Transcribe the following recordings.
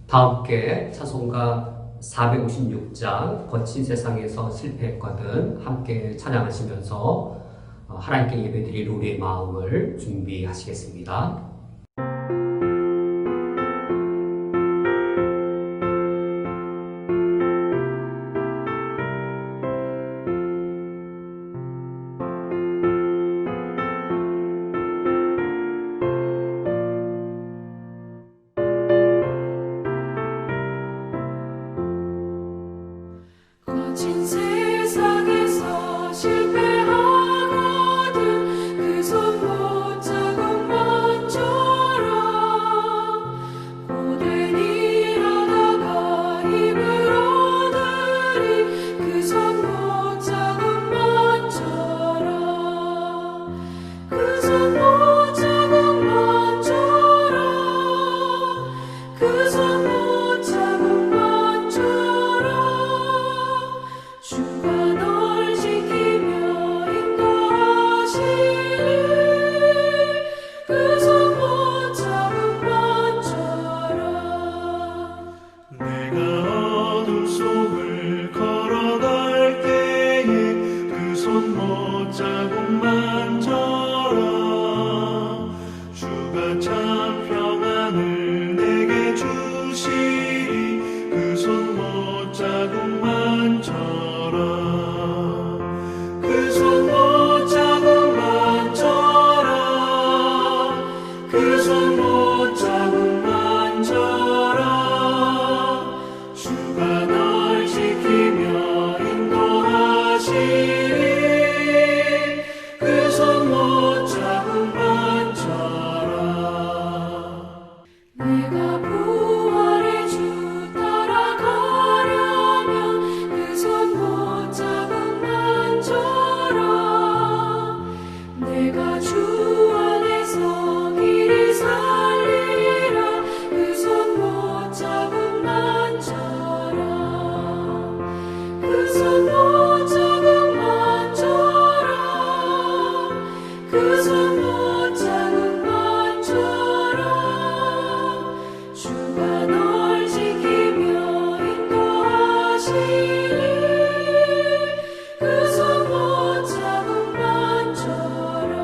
다 함께 찬송가 456장 거친 세상에서 실패했거든 함께 찬양하시면서 하나님께 예배드릴 우리의 마음을 준비하시겠습니다. 거친 세상에서 실패하거든 그 손 못 잡은 것처럼 고된 일하다가 힘을 얻으리 그 손 못 잡은 것처럼 그 손 못 잡은 것처럼 그 손 못 잡은 것처럼 주가 널 지키며 인도하시리 그 손 못 잡은 것처럼 내가 어둠 속을 걸어갈 때에 그 손 못 자국만처럼 주가 참 평안을 내게 주시리 그 손 못 자국만처럼 그 손 못 자국만처럼 그 손 못 자국만처럼 주가 널 지키며 인도하시리 그 손 못 자국만처럼 내가 부활의 주 따라가려면 그 손 못 잡은 만처럼 내가 주 안에서 길이 살리라 그 손 못 잡은 만처럼 그 손 못 잡은 만처럼 그 손 못 잡은 만처럼 주가 널 지키며 인도하시리 그 손 못 잡은 만처럼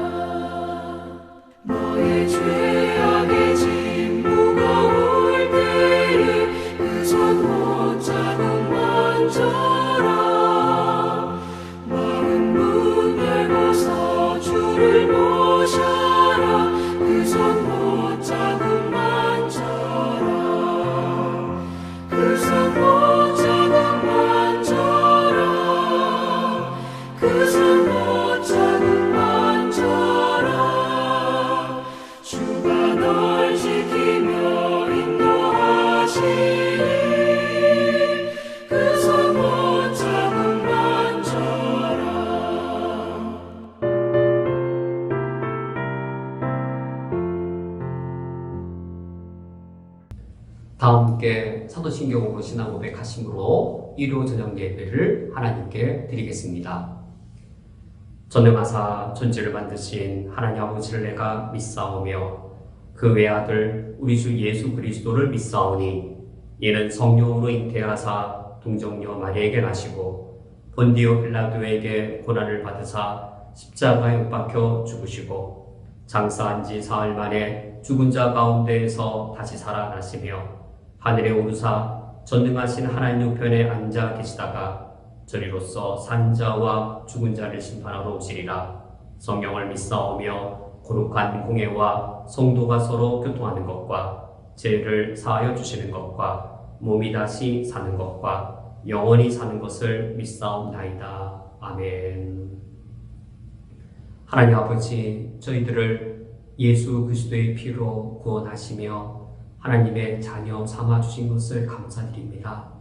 너의 죄악의 짐 무거울 때에 그 손 못 잡은 만처럼 마음 문 열고서 주를 모셔라 그 손 못 잡은 만처럼 그 손 못 잡은 만처럼 그 손 못 잡은 만처럼 주가 널 지키며 인도하시리 그 손 못 잡은 만처럼 다 함께 사도신경으로 신앙 고백하심으로 일요 저녁 예배를 하나님께 드리겠습니다. 전능하사 존재를 만드신 하나님 아버지를 내가 믿사오며 그 외아들 우리 주 예수 그리스도를 믿사오니 이는 성령으로 잉태하사 동정녀 마리아에게 나시고 본디오 빌라도에게 고난을 받으사 십자가에 못 박혀 죽으시고 장사한 지 사흘 만에 죽은 자 가운데에서 다시 살아나시며 하늘에 오르사 전능하신 하나님 우편에 앉아 계시다가 저리로서 산자와 죽은 자를 심판하러 오시리라. 성령을 믿사오며 거룩한 공예와 성도가 서로 교통하는 것과 죄를 사하여 주시는 것과 몸이 다시 사는 것과 영원히 사는 것을 믿사옵나이다. 아멘. 하나님 아버지, 저희들을 예수 그리스도의 피로 구원하시며 하나님의 자녀 삼아주신 것을 감사드립니다.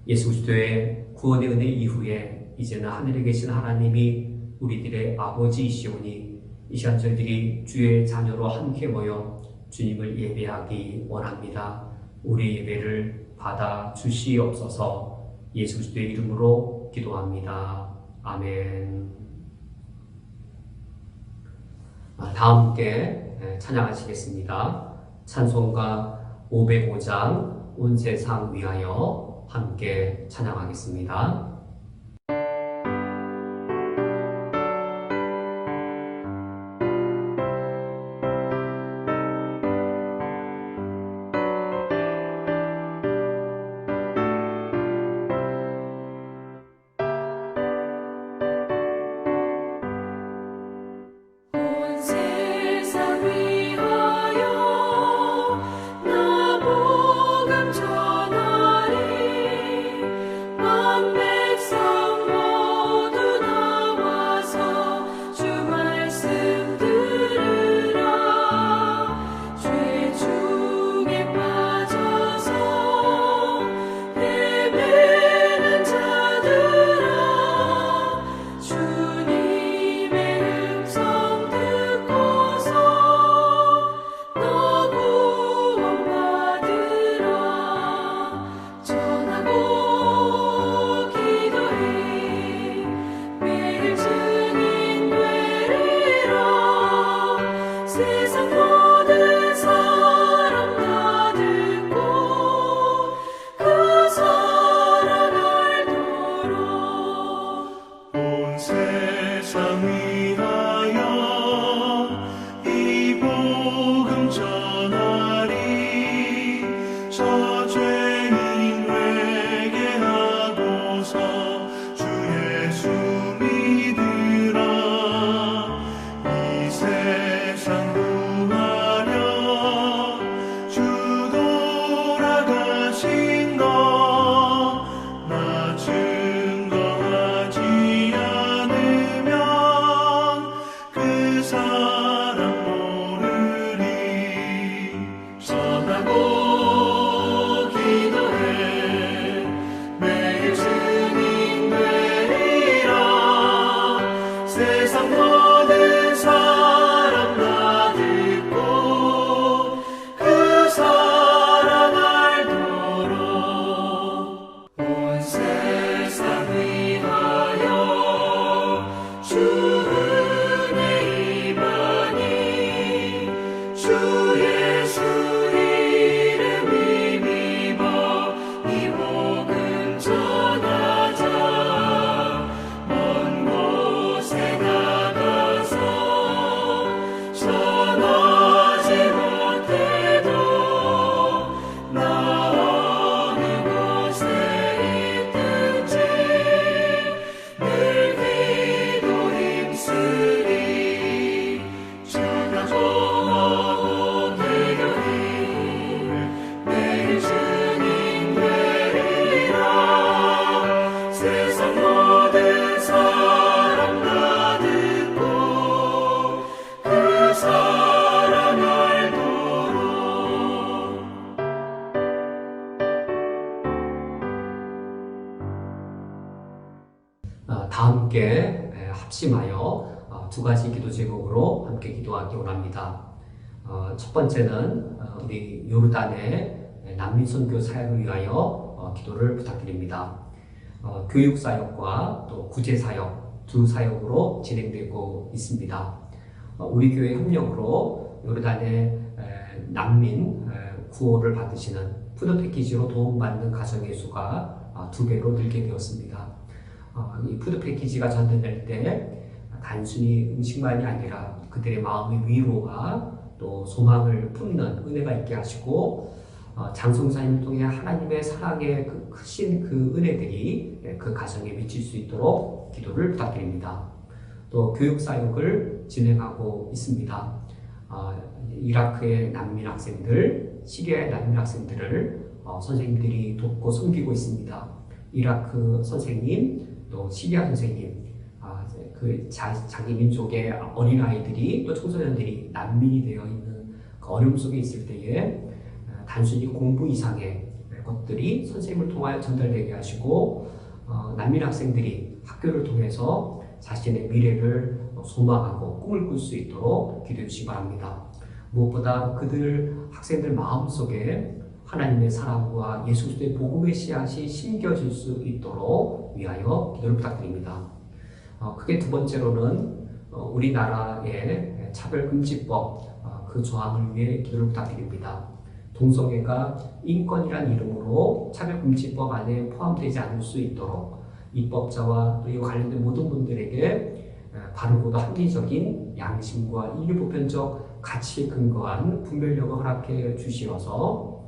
예수 그리스도의 구원의 은혜 이후에 이제는 하늘에 계신 하나님이 우리들의 아버지이시오니 이 시간 저희들이 주의 자녀로 함께 모여 주님을 예배하기 원합니다. 우리 예배를 받아 주시옵소서. 예수 그리스도의 이름으로 기도합니다. 아멘. 다 함께 찬양하시겠습니다. 찬송가 505장 온 세상 위하여 함께 찬양하겠습니다. 온 세상 위하여 나 복음 전하리 만 백성 모두 나와서 주 말씀 들으라 죄 중에 빠져서 헤매는 자들아 주님의 음성 듣고서 너 구원받으라 전하고 기도해 매일 증인 되리라 세상 모든 사람 다 듣고 그 사랑 알도록 온 세상 위하여 이 복음 전하리 저 죄인 회개하고서 주 예수 믿으라 이 세상 구하려 주 돌아가신 거 나 증거하지 않으면 그 사람 모르리 전하고 기도해 매일 증인 되리라 세상 모든 사람 다 듣고 그 사랑 알도록 온 세상 위하여 주 은혜 임하니 주 예수 이름 힘입어 이 복음 전하자 먼 곳에 나가서 전하지 못해도 나 어느 곳에 있든지 늘 기도 힘쓰리 전하고 기도해 매일 증인 되리라 세상 모든 사람 다 듣고 그 사랑 알도록 다 함께 합심하여 두 가지 기도 제목으로 함께 기도하기 원합니다. 첫 번째는 우리 요르단의 난민 선교 사역을 위하여 기도를 부탁드립니다. 교육 사역과 또 구제 사역 두 사역으로 진행되고 있습니다. 우리 교회 협력으로 요르단의 난민 구호를 받으시는 푸드 패키지로 도움받는 가정의 수가 2배로 늘게 되었습니다. 이 푸드 패키지가 전달될 때 단순히 음식만이 아니라 그들의 마음의 위로와 또 소망을 품는 은혜가 있게 하시고 장성사님을 통해 하나님의 사랑의 그 크신 그 은혜들이 그 가정에 미칠 수 있도록 기도를 부탁드립니다. 또 교육사역을 진행하고 있습니다. 이라크의 난민 학생들, 시리아의 난민 학생들을 선생님들이 돕고 섬기고 있습니다. 이라크 선생님, 또 시리아 선생님, 자기 민족의 어린아이들이 또 청소년들이 난민이 되어 있는 그 어려움 속에 있을 때에 단순히 공부 이상의 것들이 선생님을 통하여 전달되게 하시고 난민 학생들이 학교를 통해서 자신의 미래를 소망하고 꿈을 꿀 수 있도록 기도해 주시기 바랍니다. 무엇보다 그들 학생들 마음속에 하나님의 사랑과 예수 그리스도의 복음의 씨앗이 심겨질 수 있도록 위하여 기도를 부탁드립니다. 크게 두 번째로는 우리나라의 차별금지법 그 조항을 위해 기도를 부탁드립니다. 동성애가 인권이란 이름으로 차별금지법 안에 포함되지 않을 수 있도록 입법자와 또 이와 관련된 모든 분들에게 바르고도 합리적인 양심과 인류보편적 가치에 근거한 분별력을 허락해 주시어서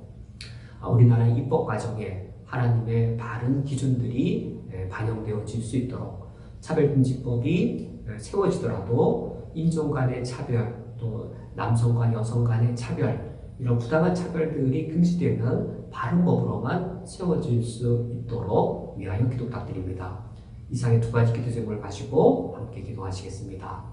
우리나라의 입법 과정에 하나님의 바른 기준들이 반영되어질 수 있도록 차별금지법이 세워지더라도 인종 간의 차별, 또 남성과 여성 간의 차별, 이런 부당한 차별들이 금지되는 바른 법으로만 세워질 수 있도록 위하여 기도 부탁드립니다. 이상의 두 가지 기도 제목을 가지고 함께 기도하시겠습니다.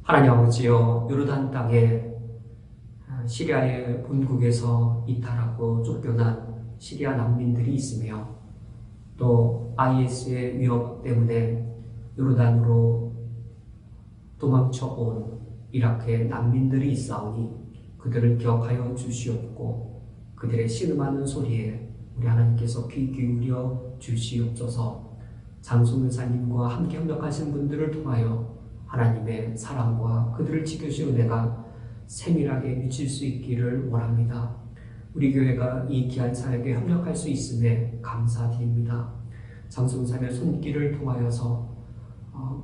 하나님 아버지여, 요르단 땅에 시리아의 본국에서 이탈하고 쫓겨난 시리아 난민들이 있으며 또 IS의 위협 때문에 요르단으로 도망쳐 온 이라크의 난민들이 있사오니 그들을 기억하여 주시옵고 그들의 신음하는 소리에 우리 하나님께서 귀 기울여 주시옵소서. 장송은사님과 함께 협력하신 분들을 통하여 하나님의 사랑과 그들을 지켜주신 은혜가 세밀하게 미칠 수 있기를 원합니다. 우리 교회가 이 귀한 사역에 협력할 수 있음에 감사드립니다. 장송사의 손길을 통하여서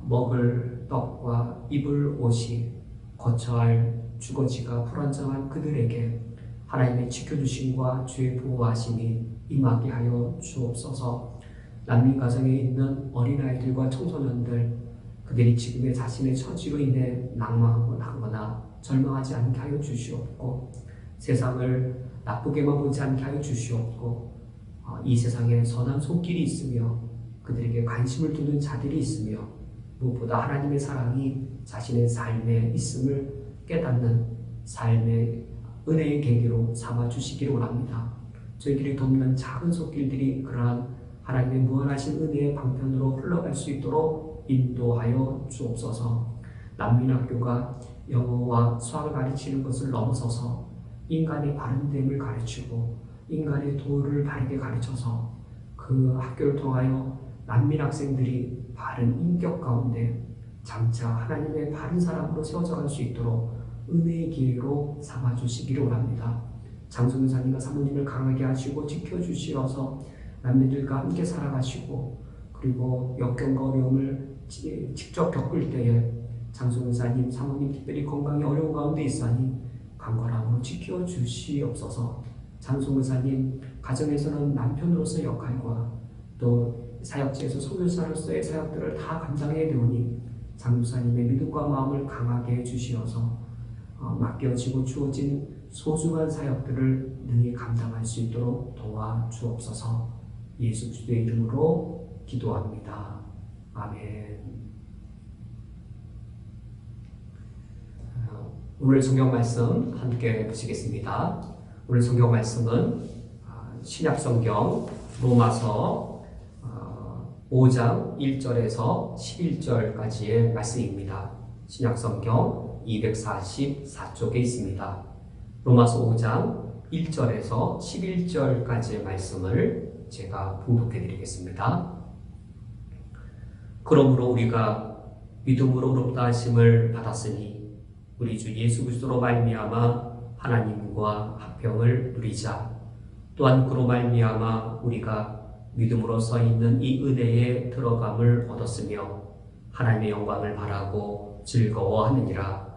먹을 떡과 입을 옷이 거처할 주거지가 불안정한 그들에게 하나님의 지켜주심과 주의 보호하심이 임하게 하여 주옵소서. 난민 가정에 있는 어린아이들과 청소년들, 그들이 지금의 자신의 처지로 인해 낭망하거나 절망하지 않게 하여 주시옵고 세상을 나쁘게만 보지 않게 하여 주시옵고 이 세상에 선한 손길이 있으며 그들에게 관심을 두는 자들이 있으며 무엇보다 하나님의 사랑이 자신의 삶에 있음을 깨닫는 삶의 은혜의 계기로 삼아주시기를 원합니다. 저희들이 돕는 작은 손길들이 그러한 하나님의 무한하신 은혜의 방편으로 흘러갈 수 있도록 인도하여 주옵소서. 난민학교가 영어와 수학을 가르치는 것을 넘어서서 인간의 바른됨을 가르치고 인간의 도를 바르게 가르쳐서 그 학교를 통하여 난민 학생들이 바른 인격 가운데 장차 하나님의 바른 사람으로 세워져 갈 수 있도록 은혜의 기회로 삼아주시기를 원합니다. 장송사님과 사모님을 강하게 하시고 지켜주시어서 남매들과 함께 살아가시고 그리고 역경과 어려움을 직접 겪을 때에 장송사님, 사모님 특별히 건강이 어려운 가운데 있사니 강건함으로 지켜주시옵소서. 장송사님 가정에서는 남편으로서의 역할과 또 사역지에서 선교사로서의 사역들을 다 감당해야 되오니 장송사님의 믿음과 마음을 강하게 해주시어서 맡겨지고 주어진 소중한 사역들을 능히 감당할 수 있도록 도와주옵소서. 예수 그리스도의 이름으로 기도합니다. 아멘. 오늘 성경 말씀 함께 보시겠습니다. 오늘 성경 말씀은 신약 성경 로마서 5장 1절에서 11절까지의 말씀입니다. 신약 성경 244쪽에 있습니다. 로마서 5장 1절에서 11절까지의 말씀을 제가 봉독해 드리겠습니다. 그러므로 우리가 믿음으로 의롭다 하심을 받았으니 우리 주 예수 그리스도로 말미암아 하나님과 화평을 누리자. 또한 그로 말미암아 우리가 믿음으로 서 있는 이 은혜에 들어감을 얻었으며 하나님의 영광을 바라고 즐거워하느니라.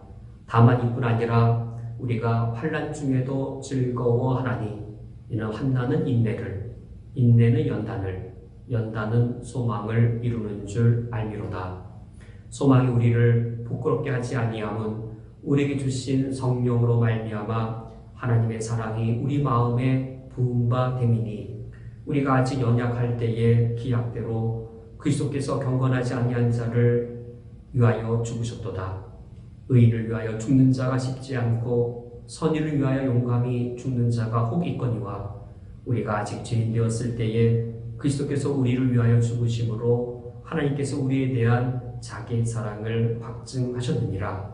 다만 이뿐 아니라 우리가 환난 중에도 즐거워하나니 이는 환난은 인내를, 인내는 연단을, 연단은 소망을 이루는 줄 알미로다. 소망이 우리를 부끄럽게 하지 아니함은 우리에게 주신 성령으로 말미암아 하나님의 사랑이 우리 마음에 부은 바 됨이니 우리가 아직 연약할 때에 기약대로 그리스도께서 경건하지 아니한 자를 위하여 죽으셨도다. 의인을 위하여 죽는 자가 쉽지 않고 선의를 위하여 용감히 죽는 자가 혹 있거니와 우리가 아직 죄인 되었을 때에 그리스도께서 우리를 위하여 죽으심으로 하나님께서 우리에 대한 자기의 사랑을 확증하셨느니라.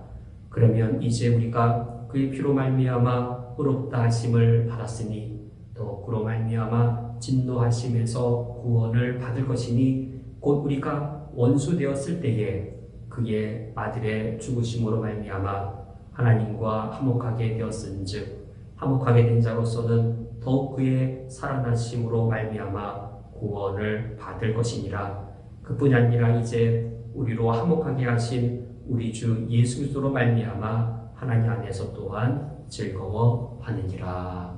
그러면 이제 우리가 그의 피로 말미암아 의롭다 하심을 받았으니 또 그로 말미암아 진노하심에서 구원을 받을 것이니 곧 우리가 원수 되었을 때에 그의 아들의 죽으심으로 말미암아 하나님과 화목하게 되었은즉 화목하게 된 자로서는 더욱 그의 살아나심으로 말미암아 구원을 받을 것이니라. 그뿐이 아니라 이제 우리로 화목하게 하신 우리 주 예수 그리스도로 말미암아 하나님 안에서 또한 즐거워하느니라.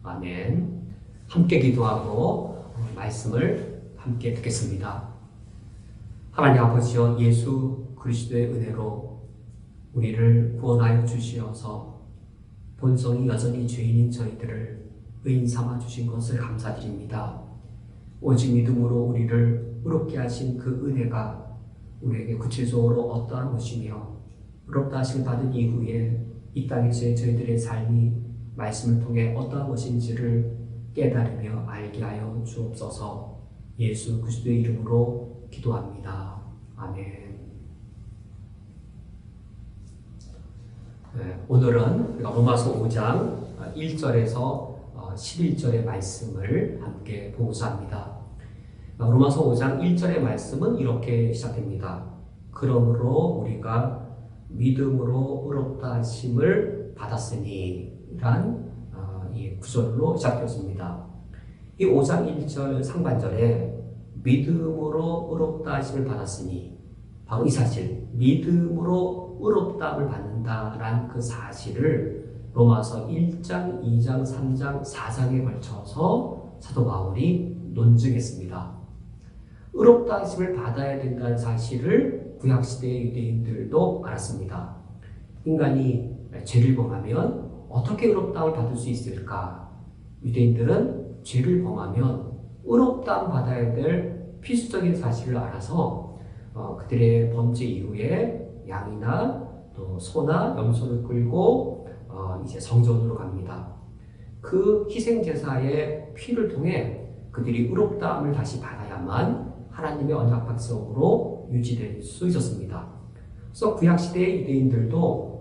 아멘. 함께 기도하고 말씀을 함께 듣겠습니다. 하나님 아버지여, 예수 그리스도의 은혜로 우리를 구원하여 주시어서 본성이 여전히 죄인인 저희들을 의인 삼아 주신 것을 감사드립니다. 오직 믿음으로 우리를 의롭게 하신 그 은혜가 우리에게 구체적으로 어떠한 것이며 의롭다 하심을 받은 이후에 이 땅에서의 저희들의 삶이 말씀을 통해 어떠한 것인지를 깨달으며 알게 하여 주옵소서. 예수 그리스도의 이름으로 기도합니다. 아멘. 오늘은 우리가 로마서 5장 1절에서 11절의 말씀을 함께 보고자 합니다. 로마서 5장 1절의 말씀은 이렇게 시작됩니다. 그러므로 우리가 믿음으로 의롭다 하심을 받았으니 란 이 구절로 시작되었습니다. 이 5장 1절 상반절에 믿음으로 의롭다 하심을 받았으니 바로 이 사실, 믿음으로 의롭다함을 받는다란 그 사실을 로마서 1장, 2장, 3장, 4장에 걸쳐서 사도 바울이 논증했습니다. 의롭다 하심을 받아야 된다는 사실을 구약시대의 유대인들도 알았습니다. 인간이 죄를 범하면 어떻게 의롭다함을 받을 수 있을까? 유대인들은 죄를 범하면 의롭다함 받아야 될 필수적인 사실을 알아서 그들의 범죄 이후에 양이나 또 소나 염소를 끌고 이제 성전으로 갑니다. 그 희생제사의 피를 통해 그들이 의롭다함을 다시 받아야만 하나님의 언약 백성으로 유지될 수 있었습니다. 그래서 구약시대의 유대인들도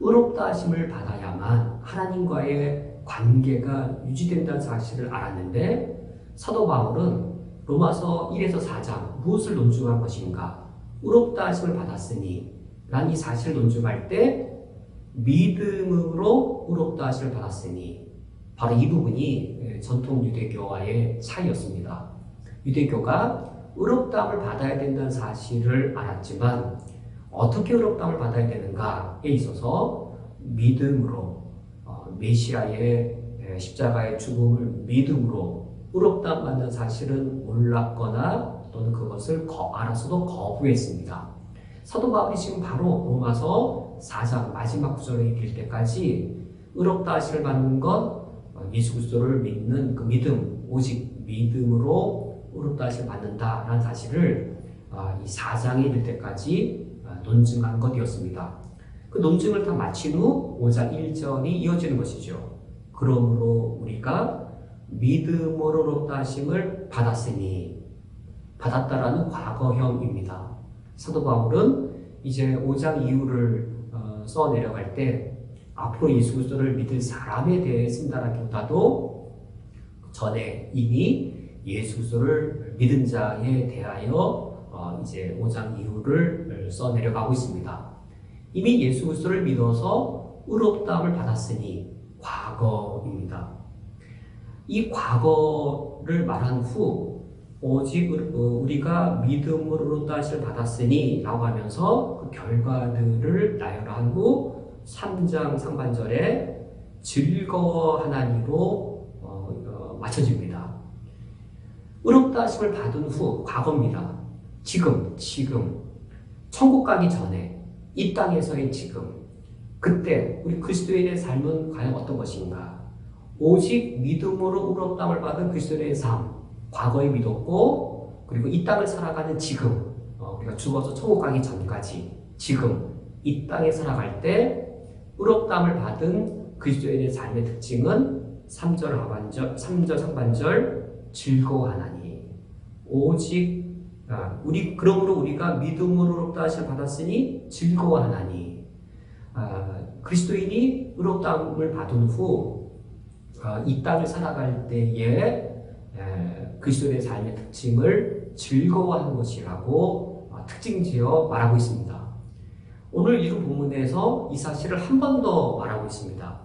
의롭다 하심을 받아야만 하나님과의 관계가 유지된다는 사실을 알았는데 사도 바울은 로마서 1에서 4장 무엇을 논증한 것인가? 의롭다 하심을 받았으니 란 이 사실을 논증할 때 믿음으로 의롭다 하심을 받았으니 바로 이 부분이 전통 유대교와의 차이였습니다. 유대교가 의롭다함을 받아야 된다는 사실을 알았지만 어떻게 의롭다함을 받아야 되는가에 있어서 믿음으로 메시아의 십자가의 죽음을 믿음으로 의롭다함 받는 사실은 몰랐거나 또는 그것을 알아서도 거부했습니다. 사도 바울이 지금 바로 로마서 4장 마지막 구절에 이를 때까지 의롭다 하심을 받는 것, 예수 그리스도를 믿는 그 믿음, 오직 믿음으로 의롭다 하심을 받는다라는 사실을 이 4장에 이를 때까지 논증한 것이었습니다. 그 논증을 다 마친 후 5장 1절이 이어지는 것이죠. 그러므로 우리가 믿음으로 의롭다 하심을 받았으니, 받았다라는 과거형입니다. 사도 바울은 이제 5장 이후를 써 내려갈 때 앞으로 예수 그리스도를 믿을 사람에 대해 쓴다라기보다도 전에 이미 예수 그리스도를 믿은 자에 대하여 이제 5장 이후를 써 내려가고 있습니다. 이미 예수 그리스도를 믿어서 의롭다함을 받았으니 과거입니다. 이 과거를 말한 후 오직 우리가 믿음으로 의롭다하심을 받았으니 라고 하면서 그 결과들을 나열한 후 3장 상반절에 즐거워하나니로 맞춰집니다. 의롭다 하심을 받은 후 과거입니다. 지금 천국 가기 전에 이 땅에서의 지금 그때 우리 그리스도인의 삶은 과연 어떤 것인가? 오직 믿음으로 의롭다함을 받은 그리스도인의 삶 과거에 믿었고 그리고 이 땅을 살아가는 지금 우리가 죽어서 천국 가기 전까지 지금 이 땅에 살아갈 때 의롭다함을 받은 그리스도인의 삶의 특징은 3절 상반절 즐거워하나니 오직 그러므로 우리가 믿음으로 의롭다 하심을 받았으니 즐거워하나니 그리스도인이 의롭다함을 받은 후 이 땅을 살아갈 때에 그리스도인의 삶의 특징을 즐거워하는 것이라고 특징지어 말하고 있습니다. 오늘 이 본문에서 이 사실을 한 번 더 말하고 있습니다.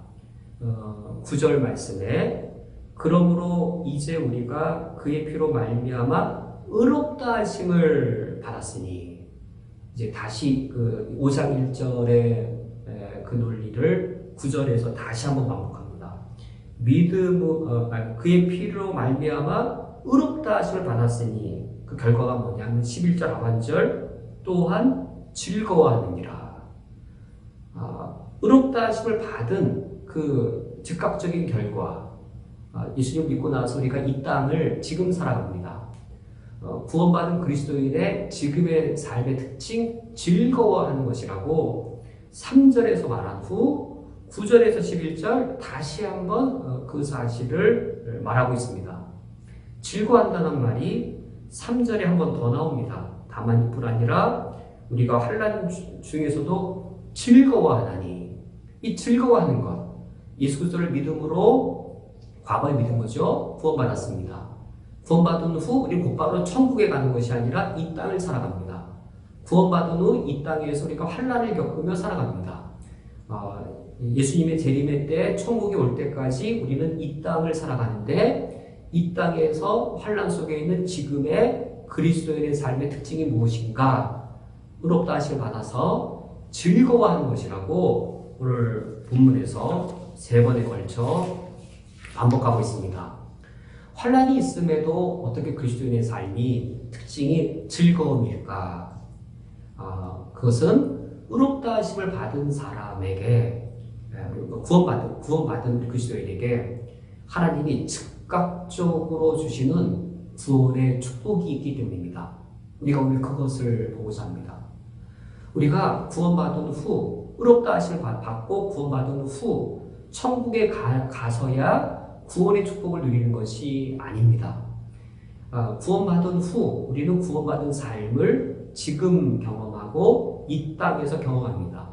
9절 말씀에 그러므로 이제 우리가 그의 피로 말미암아 의롭다 하심을 받았으니 이제 다시 그 5장 1절의 그 논리를 9절에서 다시 한번 반복합니다. 그의 피로 말미암아 의롭다 하심을 받았으니 그 결과가 뭐냐면 11절 하반절 또한 즐거워하느니라. 의롭다 하심을 받은 그 즉각적인 결과 예수님 믿고 나서 우리가 이 땅을 지금 살아갑니다. 구원받은 그리스도인의 지금의 삶의 특징 즐거워하는 것이라고 3절에서 말한 후 9절에서 11절 다시 한번 그 사실을 말하고 있습니다. 즐거워한다는 말이 3절에 한 번 더 나옵니다. 다만 이뿐 아니라 우리가 환난 중에서도 즐거워하나니 이 즐거워하는 것 예수 그리스도를 믿음으로 과거에 믿은 거죠. 구원받았습니다. 구원받은 후 우리 곧바로 천국에 가는 것이 아니라 이 땅을 살아갑니다. 구원받은 후 이 땅에서 우리가 환난을 겪으며 살아갑니다. 예수님의 재림의 때 천국에 올 때까지 우리는 이 땅을 살아가는데 이 땅에서 환난 속에 있는 지금의 그리스도인의 삶의 특징이 무엇인가? 의롭다 하심을 받아서 즐거워하는 것이라고 오늘 본문에서 3번에 걸쳐 반복하고 있습니다. 환난이 있음에도 어떻게 그리스도인의 삶이 특징이 즐거움일까? 그것은 의롭다 하심을 받은 사람에게 구원받은 그리스도인에게 하나님이 즉각적으로 주시는 구원의 축복이 있기 때문입니다. 우리가 오늘 그것을 보고자 합니다. 우리가 구원받은 후 의롭다 하심을 받고 구원받은 후 천국에 가서야 구원의 축복을 누리는 것이 아닙니다. 구원받은 후 우리는 구원받은 삶을 지금 경험하고 이 땅에서 경험합니다.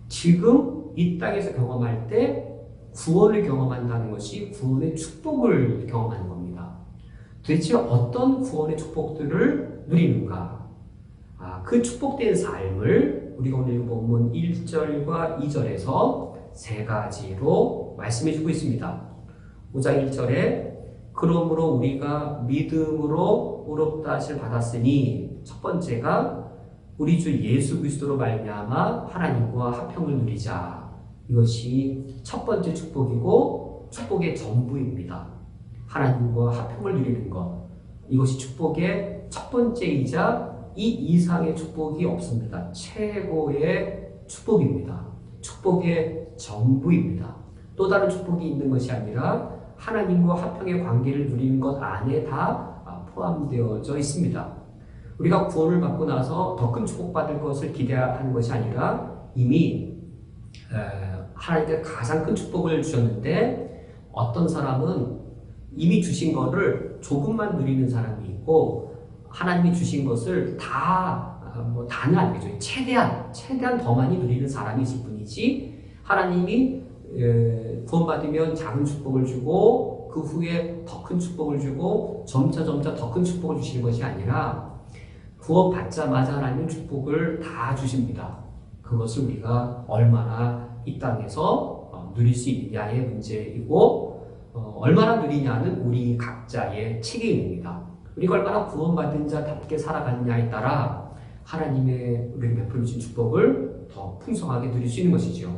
지금 이 땅에서 경험할 때 구원을 경험한다는 것이 구원의 축복을 경험하는 겁니다. 도대체 어떤 구원의 축복들을 누리는가? 그 축복된 삶을 우리가 오늘 본문 1절과 2절에서 3가지로 말씀해주고 있습니다. 5장 1절에 그러므로 우리가 믿음으로 의롭다 하심을 받았으니 첫 번째가 우리 주 예수 그리스도로 말미암아 하나님과 화평을 누리자. 이것이 첫 번째 축복이고 축복의 전부입니다. 하나님과 화평을 누리는 것. 이것이 축복의 첫 번째이자 이 이상의 축복이 없습니다. 최고의 축복입니다. 축복의 전부입니다. 또 다른 축복이 있는 것이 아니라 하나님과 화평의 관계를 누리는 것 안에 다 포함되어져 있습니다. 우리가 구원을 받고 나서 더 큰 축복받을 것을 기대하는 것이 아니라 이미 하나님께서 가장 큰 축복을 주셨는데 어떤 사람은 이미 주신 것을 조금만 누리는 사람이 있고 하나님이 주신 것을 다는 아니죠. 최대한 더 많이 누리는 사람이 있을 뿐이지 하나님이 구원받으면 작은 축복을 주고 그 후에 더 큰 축복을 주고 점차 더 큰 축복을 주시는 것이 아니라 구원받자마자 하나님은 축복을 다 주십니다. 그것을 우리가 얼마나 이 땅에서 누릴 수 있느냐의 문제이고 얼마나 누리냐는 우리 각자의 책임입니다. 우리가 얼마나 구원받은 자답게 살아가느냐에 따라 하나님의 우리에게 베풀어 주신 축복을 더 풍성하게 누릴 수 있는 것이죠.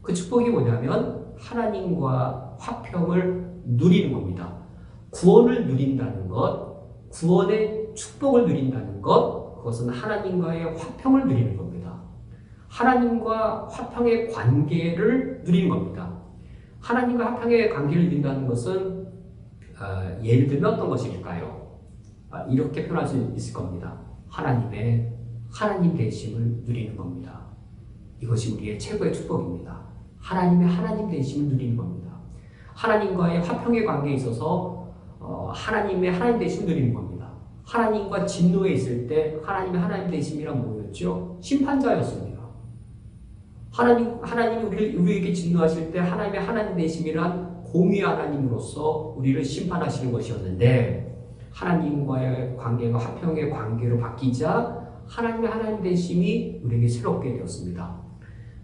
그 축복이 뭐냐면 하나님과 화평을 누리는 겁니다. 구원을 누린다는 것, 구원의 축복을 누린다는 것, 그것은 하나님과의 화평을 누리는 겁니다. 하나님과 화평의 관계를 누리는 겁니다. 하나님과 화평의 관계를 누린다는 것은 예를 들면 어떤 것일까요? 이렇게 표현할 수 있을 겁니다. 하나님 되심을 누리는 겁니다. 이것이 우리의 최고의 축복입니다. 하나님의 하나님 되심을 누리는 겁니다. 하나님과의 화평의 관계에 있어서 하나님의 하나님 되심을 누리는 겁니다. 하나님과 진노에 있을 때 하나님의 하나님 되심이란 뭐였죠? 심판자였습니다. 하나님이 우리에게 진노하실 때 하나님의 하나님 되심이란 공의 하나님으로서 우리를 심판하시는 것이었는데 하나님과의 관계가 화평의 관계로 바뀌자 하나님의 하나님 되심이 우리에게 새롭게 되었습니다.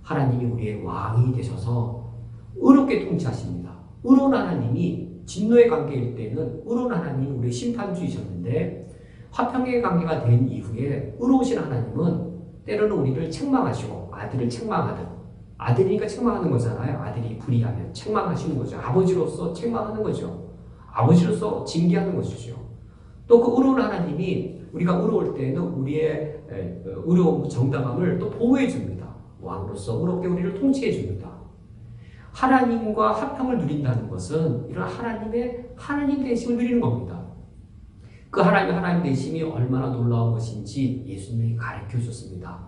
하나님이 우리의 왕이 되셔서 의롭게 통치하십니다. 의로운 하나님이 진노의 관계일 때는 의로운 하나님이 우리의 심판주이셨는데 화평의 관계가 된 이후에 의로우신 하나님은 때로는 우리를 책망하시고 아들을 책망하듯 아들이니까 책망하는 거잖아요. 아들이 불의하면 책망하시는 거죠. 아버지로서 책망하는 거죠. 아버지로서 징계하는 것이죠. 또 그 의로운 하나님이 우리가 의로울 때는 우리의 의로운 정당함을 또 보호해 줍니다. 왕으로서 의롭게 우리를 통치해 줍니다. 하나님과 화평을 누린다는 것은 이런 하나님의 하나님 되심을 누리는 겁니다. 그 하나님의 하나님 되심이 얼마나 놀라운 것인지 예수님이 가르쳐 주셨습니다.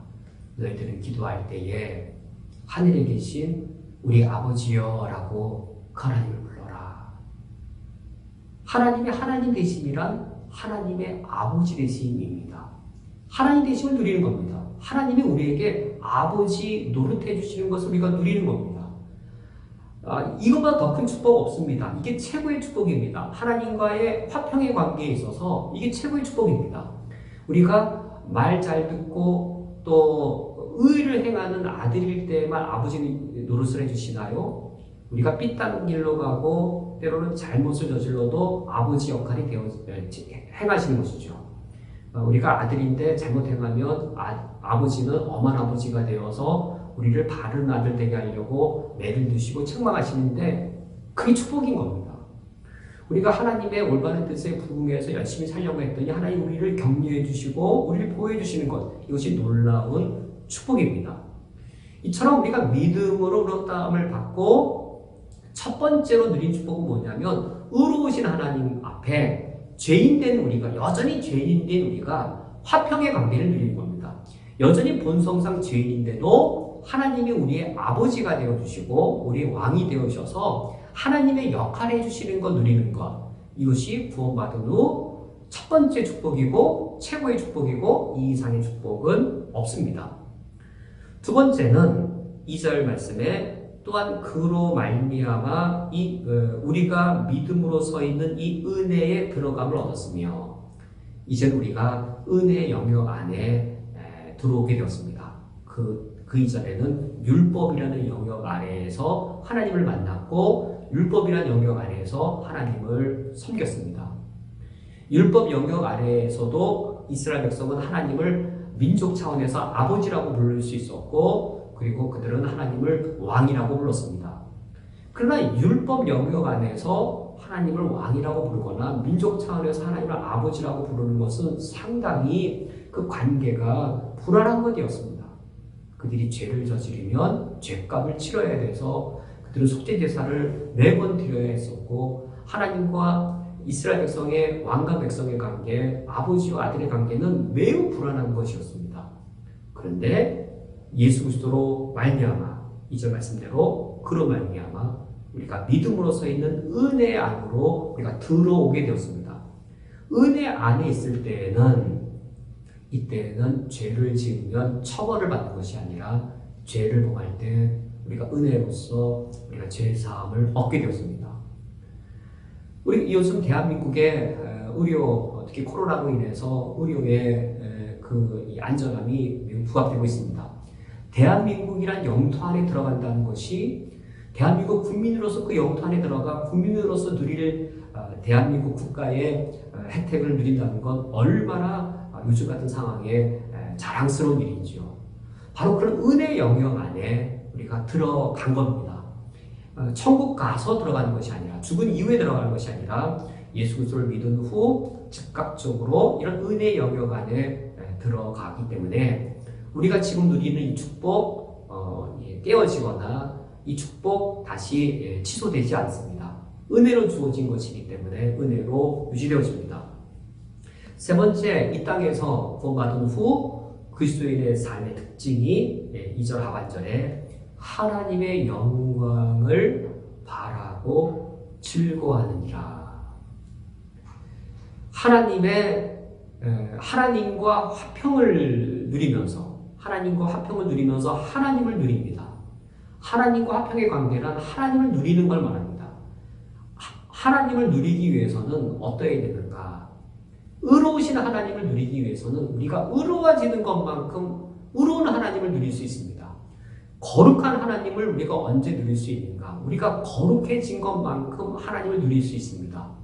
너희들은 기도할 때에 하늘에 계신 우리 아버지여라고 그 하나님을 불러라. 하나님의 하나님 되심이란 하나님의 아버지 되심입니다. 하나님 되심을 누리는 겁니다. 하나님이 우리에게 아버지 노릇해 주시는 것을 우리가 누리는 겁니다. 이것보다 더 큰 축복 없습니다. 이게 최고의 축복입니다. 하나님과의 화평의 관계에 있어서 이게 최고의 축복입니다. 우리가 말 잘 듣고 또 의를 행하는 아들일 때만 아버지는 노릇을 해주시나요? 우리가 삐딱한 길로 가고 때로는 잘못을 저질러도 아버지 역할이 행하시는 것이죠. 우리가 아들인데 잘못 행하면 아버지는 엄한 아버지가 되어서 우리를 바른 아들 되게 하려고 매를 드시고 책망하시는데 그게 축복인 겁니다. 우리가 하나님의 올바른 뜻에 부응해서 열심히 살려고 했더니 하나님 우리를 격려해 주시고 우리를 보호해 주시는 것, 이것이 놀라운 축복입니다. 이처럼 우리가 믿음으로 의롭다함을 받고 첫 번째로 누린 축복은 뭐냐면 의로우신 하나님 앞에 죄인된 우리가, 여전히 죄인된 우리가 화평의 관계를 누리는 겁니다. 여전히 본성상 죄인인데도 하나님이 우리의 아버지가 되어주시고 우리의 왕이 되어주셔서 하나님의 역할을 해주시는 것, 누리는 것, 이것이 구원받은 후 첫 번째 축복이고 최고의 축복이고 이 이상의 축복은 없습니다. 두 번째는 2절 말씀에 또한 그로 말미암아 우리가 믿음으로 서 있는 이 은혜에 들어감을 얻었으며 이제 우리가 은혜의 영역 안에 들어오게 되었습니다. 그 이전에는 율법이라는 영역 아래에서 하나님을 만났고 율법이라는 영역 아래에서 하나님을 섬겼습니다. 율법 영역 아래에서도 이스라엘 백성은 하나님을 민족 차원에서 아버지라고 부를 수 있었고 그리고 그들은 하나님을 왕이라고 불렀습니다. 그러나 율법 영역 안에서 하나님을 왕이라고 부르거나 민족 차원에서 하나님을 아버지라고 부르는 것은 상당히 그 관계가 불안한 것이었습니다. 그들이 죄를 저지르면 죄값을 치러야 돼서 그들은 속죄제사를 매번 드려야 했었고 하나님과 이스라엘 백성의 왕과 백성의 관계, 아버지와 아들의 관계는 매우 불안한 것이었습니다. 그런데 예수 그리스도로 말미암아 2절 말씀대로 그로 말미암아 우리가 믿음으로 서 있는 은혜 안으로 우리가 들어오게 되었습니다. 은혜 안에 있을 때에는 이때는 죄를 지으면 처벌을 받는 것이 아니라 죄를 범할 때 우리가 은혜로서 우리가 죄 사함을 얻게 되었습니다. 우리 요즘 대한민국의 의료, 특히 코로나로 인해서 의료의 그 안전함이 매우 부각되고 있습니다. 대한민국이란 영토 안에 들어간다는 것이 대한민국 국민으로서 그 영토 안에 들어가 국민으로서 누릴 대한민국 국가의 혜택을 누린다는 건 얼마나 요즘 같은 상황에 자랑스러운 일이지요. 바로 그런 은혜 영역 안에 우리가 들어간 겁니다. 천국 가서 들어가는 것이 아니라 죽은 이후에 들어가는 것이 아니라 예수 그리스도를 믿은 후 즉각적으로 이런 은혜 영역 안에 들어가기 때문에 우리가 지금 누리는 이 축복 깨어지거나 이 축복 다시 취소되지 않습니다. 은혜로 주어진 것이기 때문에 은혜로 유지되어집니다. 세 번째, 이 땅에서 구원받은 후 그리스도인의 삶의 특징이 2절 하반절에 하나님의 영광을 바라고 즐거워하느니라. 하나님과 화평을 누리면서 하나님을 누립니다. 하나님과 화평의 관계란 하나님을 누리는 걸 말합니다. 하나님을 누리기 위해서는 어떠해야 되는가? 의로우신 하나님을 누리기 위해서는 우리가 의로워지는 것만큼 의로운 하나님을 누릴 수 있습니다. 거룩한 하나님을 우리가 언제 누릴 수 있는가? 우리가 거룩해진 것만큼 하나님을 누릴 수 있습니다.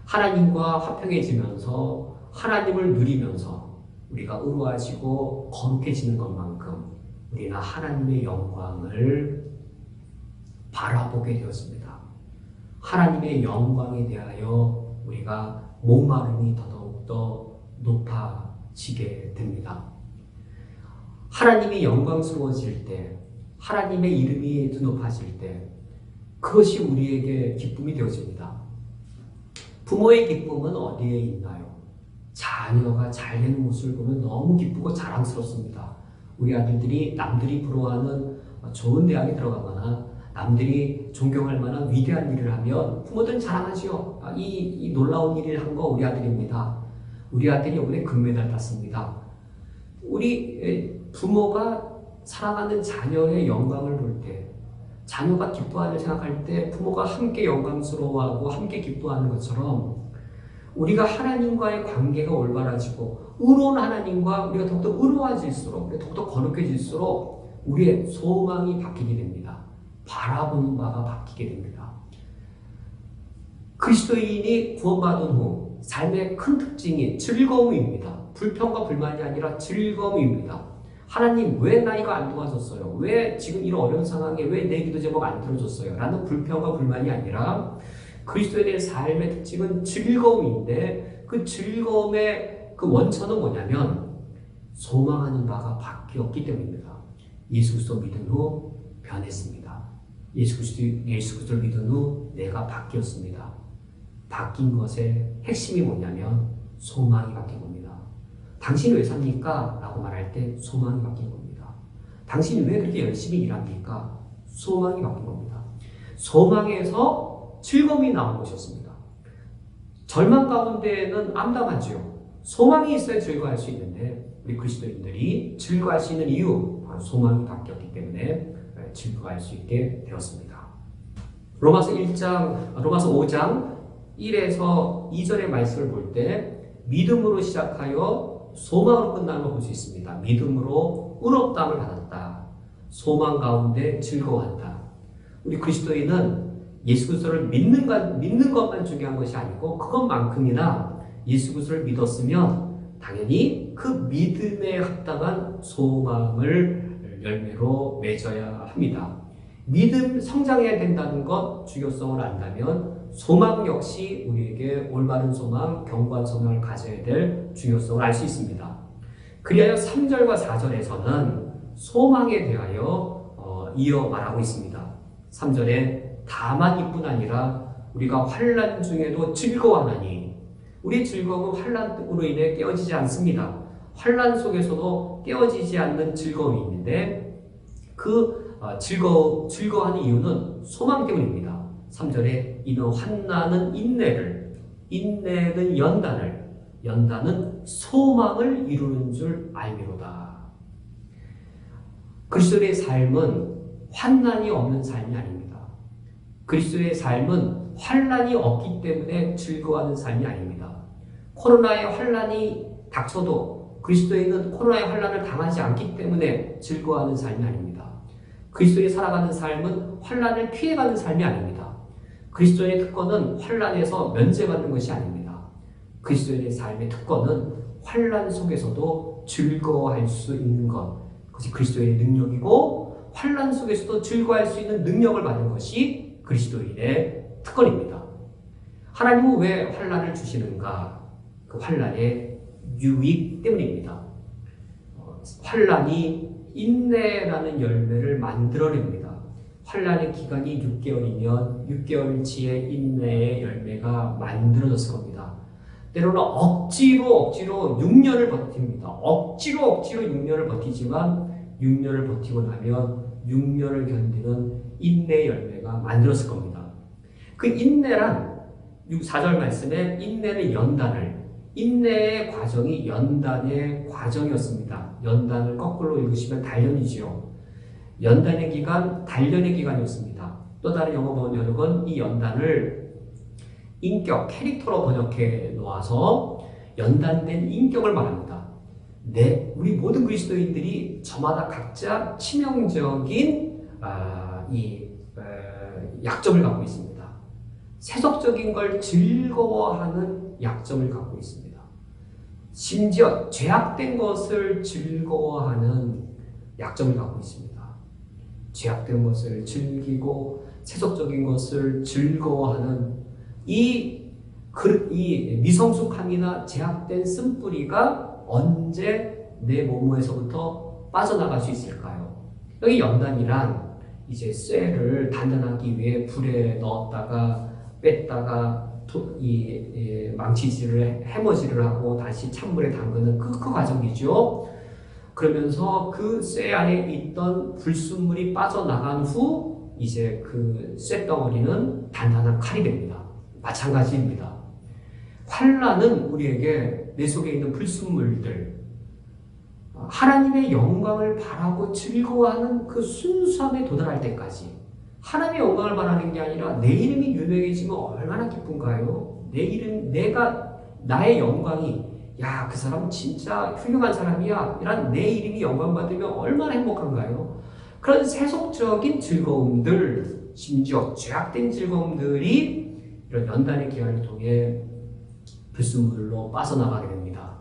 하나님과 화평해지면서 하나님을 누리면서 우리가 의로워지고 거룩해지는 것만큼 우리는 하나님의 영광을 바라보게 되었습니다. 하나님의 영광에 대하여 우리가 목마름이 더더욱더 높아지게 됩니다. 하나님이 영광스러워질 때, 하나님의 이름이 높아질 때 그것이 우리에게 기쁨이 되어집니다. 부모의 기쁨은 어디에 있나요? 자녀가 잘 되는 모습을 보면 너무 기쁘고 자랑스럽습니다. 우리 아들들이 남들이 부러워하는 좋은 대학에 들어가거나 남들이 존경할 만한 위대한 일을 하면 부모들은 자랑하지요. 이 놀라운 일을 한 거 우리 아들입니다. 우리 아들이 이번에 금메달 땄습니다. 우리 부모가 사랑하는 자녀의 영광을 볼 때, 자녀가 기뻐하는 생각할 때 부모가 함께 영광스러워하고 함께 기뻐하는 것처럼 우리가 하나님과의 관계가 올바라지고 의로운 하나님과 우리가 더욱더 의로워질수록, 우리가 더욱더 거룩해질수록 우리의 소망이 바뀌게 됩니다. 바라보는 바가 바뀌게 됩니다. 그리스도인이 구원받은 후 삶의 큰 특징이 즐거움입니다. 불평과 불만이 아니라 즐거움입니다. 하나님 왜 나 이거 안 도와줬어요? 왜 지금 이런 어려운 상황에 왜 내 기도 제목 안 들어줬어요? 라는 불평과 불만이 아니라 그리스도인의 삶의 특징은 즐거움인데 그 즐거움의 그 원천은 뭐냐면 소망하는 바가 바뀌었기 때문입니다. 예수 그리스도 믿은 후 변했습니다. 예수 그리스도를 믿은 후 내가 바뀌었습니다. 바뀐 것의 핵심이 뭐냐면 소망이 바뀐 겁니다. 당신이 왜 삽니까? 라고 말할 때 소망이 바뀐 겁니다. 당신이 왜 그렇게 열심히 일합니까? 소망이 바뀐 겁니다. 소망에서 즐거움이 나온 것이었습니다. 절망 가운데는 암담하지요. 소망이 있어야 즐거워할 수 있는데 우리 그리스도인들이 즐거워할 수 있는 이유, 바로 소망이 바뀌었기 때문에 즐거워할 수 있게 되었습니다. 로마서 5장 1에서 2절의 말씀을 볼 때 믿음으로 시작하여 소망으로 끝나는 걸 볼 수 있습니다. 믿음으로 의롭다함을 받았다. 소망 가운데 즐거워한다. 우리 그리스도인은 예수 그리스도를 믿는 것만 중요한 것이 아니고 그것만큼이나 예수 그리스도를 믿었으면 당연히 그 믿음에 합당한 소망을 열매로 맺어야 합니다. 믿음 성장해야 된다는 것 중요성을 안다면 소망 역시 우리에게 올바른 소망, 견고한 소망을 가져야 될 중요성을 알 수 있습니다. 그리하여 3절과 4절에서는 소망에 대하여 이어 말하고 있습니다. 3절에 다만 이뿐 아니라 우리가 환난 중에도 즐거워하나니, 우리의 즐거움은 환난으로 인해 깨어지지 않습니다. 환난 속에서도 깨어지지 않는 즐거움이 있는데 그 즐거워하는 이유는 소망 때문입니다. 3절에 이는 환난은 인내는 연단은 소망을 이루는 줄 알미로다. 그리스도의 삶은 환난이 없는 삶이 아닙니다. 그리스도의 삶은 환난이 없기 때문에 즐거워하는 삶이 아닙니다. 코로나의 환난이 닥쳐도 그리스도인은 코로나의 환난을 당하지 않기 때문에 즐거워하는 삶이 아닙니다. 그리스도인이 살아가는 삶은 환난을 피해가는 삶이 아닙니다. 그리스도인의 특권은 환난에서 면제받는 것이 아닙니다. 그리스도인의 삶의 특권은 환난 속에서도 즐거워할 수 있는 것, 그것이 그리스도인의 능력이고 환난 속에서도 즐거워할 수 있는 능력을 받는 것이 그리스도인의 특권입니다. 하나님은 왜 환난을 주시는가? 그 환난의 유익 때문입니다. 환난이 인내라는 열매를 만들어냅니다. 환난의 기간이 6개월이면 6개월치의 인내의 열매가 만들어졌을 겁니다. 때로는 억지로 6년을 버팁니다. 억지로 6년을 버티지만 6년을 버티고 나면 6년을 견디는 인내의 열매가 만들었을 겁니다. 그 인내란 4절 말씀에 인내는 인내의 과정이 연단의 과정이었습니다. 연단을 거꾸로 읽으시면 단련이지요. 연단의 기간, 단련의 기간이었습니다. 또 다른 영어 번역은 이 연단을 인격, 캐릭터로 번역해 놓아서 연단된 인격을 말합니다. 우리 모든 그리스도인들이 저마다 각자 치명적인 약점을 갖고 있습니다. 세속적인 걸 즐거워하는 약점을 갖고 있습니다. 심지어 죄악된 것을 즐거워하는 약점을 갖고 있습니다. 죄악된 것을 즐기고 세속적인 것을 즐거워하는 이 미성숙함이나 죄악된 쓴뿌리가 언제 내 몸에서부터 빠져나갈 수 있을까요? 여기 연단이란 이제 쇠를 단단하기 위해 불에 넣었다가 뺐다가 망치질을 해머질을 하고 다시 찬물에 담그는 그 과정이죠. 그러면서 그 쇠 안에 있던 불순물이 빠져나간 후 이제 그 쇠덩어리는 단단한 칼이 됩니다. 마찬가지입니다. 환난은 우리에게 내 속에 있는 불순물들, 하나님의 영광을 바라고 즐거워하는 그 순수함에 도달할 때까지, 하나님의 영광을 바라는 게 아니라 내 이름이 유명해지면 얼마나 기쁜가요? 나의 영광이, 야, 그 사람 진짜 훌륭한 사람이야, 이런 내 이름이 영광받으면 얼마나 행복한가요? 그런 세속적인 즐거움들, 심지어 죄악된 즐거움들이 이런 연단의 기간을 통해 불순물로 빠져나가게 됩니다.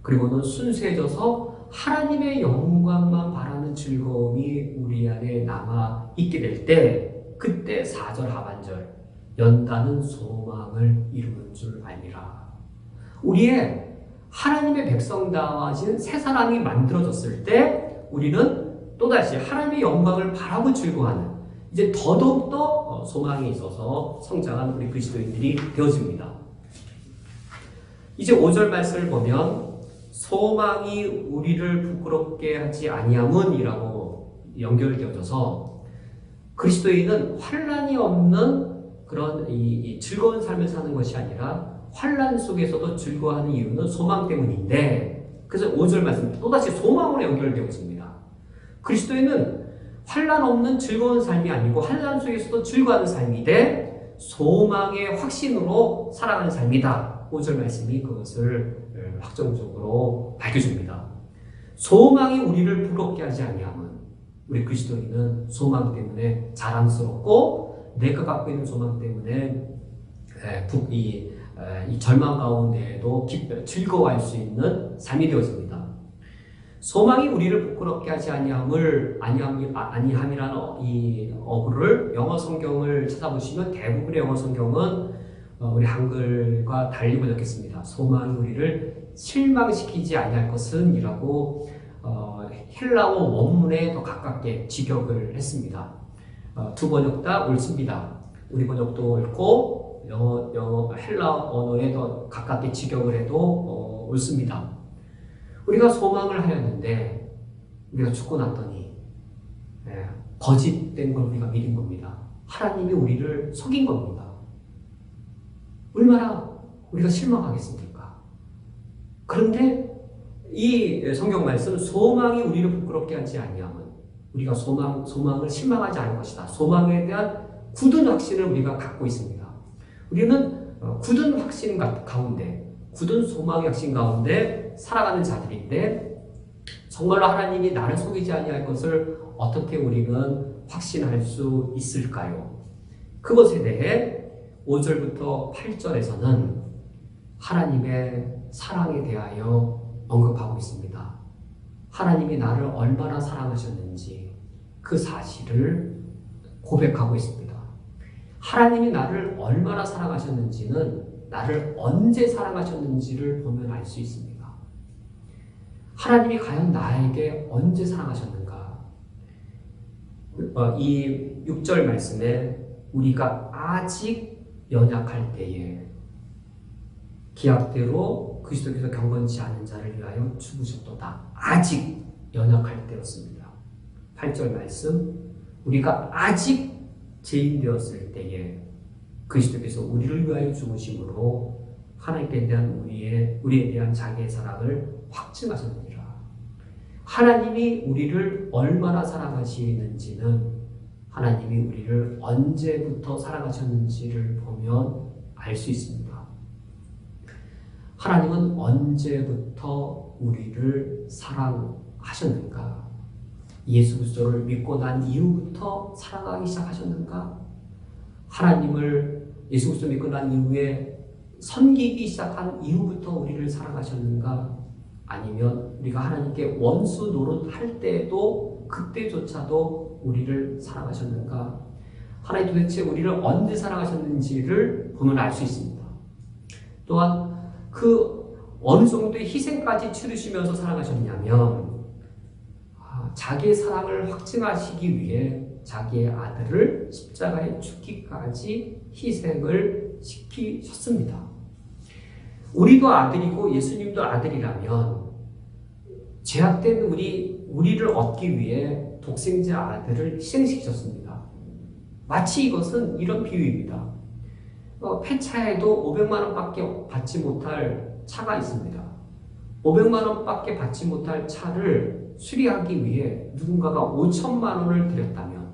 그리고는 순수해져서 하나님의 영광만 바라는 즐거움이 우리 안에 남아 있게 될 때, 그때 4절 하반절, 연단은 소망을 이루는 줄 알미라. 우리의 하나님의 백성다워진 새 사람이 만들어졌을 때 우리는 또다시 하나님의 영광을 바라고 즐거워하는, 이제 더더욱더 소망이 있어서 성장한 우리 그리스도인들이 되어집니다. 이제 5절 말씀을 보면 소망이 우리를 부끄럽게 하지 아니함은 이라고 연결되어져서 그리스도인은 환난이 없는 그런 이 즐거운 삶을 사는 것이 아니라 환난 속에서도 즐거워하는 이유는 소망 때문인데, 그래서 5절 말씀 또다시 소망으로 연결되어 있습니다. 그리스도인은 환난 없는 즐거운 삶이 아니고 환난 속에서도 즐거워하는 삶인데 소망의 확신으로 살아가는 삶이다. 5절 말씀이 그것을 확정적으로 밝혀줍니다. 소망이 우리를 부끄럽게 하지 아니함은, 우리 그리스도인은 소망 때문에 자랑스럽고 내가 갖고 있는 소망 때문에 이 절망 가운데에도 즐거워할 수 있는 삶이 되어집니다. 소망이 우리를 부끄럽게 하지 아니함이라는 이 어구를 영어 성경을 찾아보시면 대부분의 영어 성경은 우리 한글과 달리 번역했습니다. 소망이 우리를 실망시키지 아니할 것은 이라고 헬라어 원문에 더 가깝게 직역을 했습니다. 두 번역 다 옳습니다. 우리 번역도 옳고 영어 헬라 언어에 더 가깝게 직역을 해도 옳습니다. 우리가 소망을 하였는데 우리가 죽고 났더니 거짓된 걸 우리가 믿은 겁니다. 하나님이 우리를 속인 겁니다. 얼마나 우리가 실망하겠습니까? 그런데 이 성경 말씀은 소망이 우리를 부끄럽게 하지 아니함은, 우리가 소망을 실망하지 않을 것이다. 소망에 대한 굳은 확신을 우리가 갖고 있습니다. 우리는 굳은 확신 가운데, 굳은 소망의 확신 가운데 가운데 살아가는 자들인데 정말로 하나님이 나를 속이지 아니할 것을 어떻게 우리는 확신할 수 있을까요? 그것에 대해 5절부터 8절에서는 하나님의 사랑에 대하여 언급하고 있습니다. 하나님이 나를 얼마나 사랑하셨는지 그 사실을 고백하고 있습니다. 하나님이 나를 얼마나 사랑하셨는지는 나를 언제 사랑하셨는지를 보면 알 수 있습니다. 하나님이 과연 나에게 언제 사랑하셨는가? 이 6절 말씀에 우리가 아직 연약할 때에 기약대로 그리스도께서 경건치 않은 자를 위하여 죽으셨도다. 아직 연약할 때였습니다. 8절 말씀, 우리가 아직 죄인 되었을 때에 그리스도께서 우리를 위하여 죽으심으로 하나님께 대한 우리에 대한 자기의 사랑을 확증하셨느니라. 하나님이 우리를 얼마나 사랑하시는지는 하나님이 우리를 언제부터 사랑하셨는지를 보면 알 수 있습니다. 하나님은 언제부터 우리를 사랑하셨는가? 예수 그리스도를 믿고 난 이후부터 사랑하기 시작하셨는가? 하나님을 예수 그리스도 믿고 난 이후에 섬기기 시작한 이후부터 우리를 사랑하셨는가? 아니면 우리가 하나님께 원수 노릇할 때도 그때조차도 우리를 사랑하셨는가? 하나님 도대체 우리를 언제 사랑하셨는지를 보면 알 수 있습니다. 또한 그 어느 정도의 희생까지 치르시면서 사랑하셨냐면 자기의 사랑을 확증하시기 위해 자기의 아들을 십자가에 죽기까지 희생을 시키셨습니다. 우리도 아들이고 예수님도 아들이라면 죄악된 우리를 얻기 위해 독생자 아들을 희생시키셨습니다. 마치 이것은 이런 비유입니다. 폐차에도 500만 원밖에 받지 못할 차가 있습니다. 500만 원밖에 받지 못할 차를 수리하기 위해 누군가가 5천만 원을 들였다면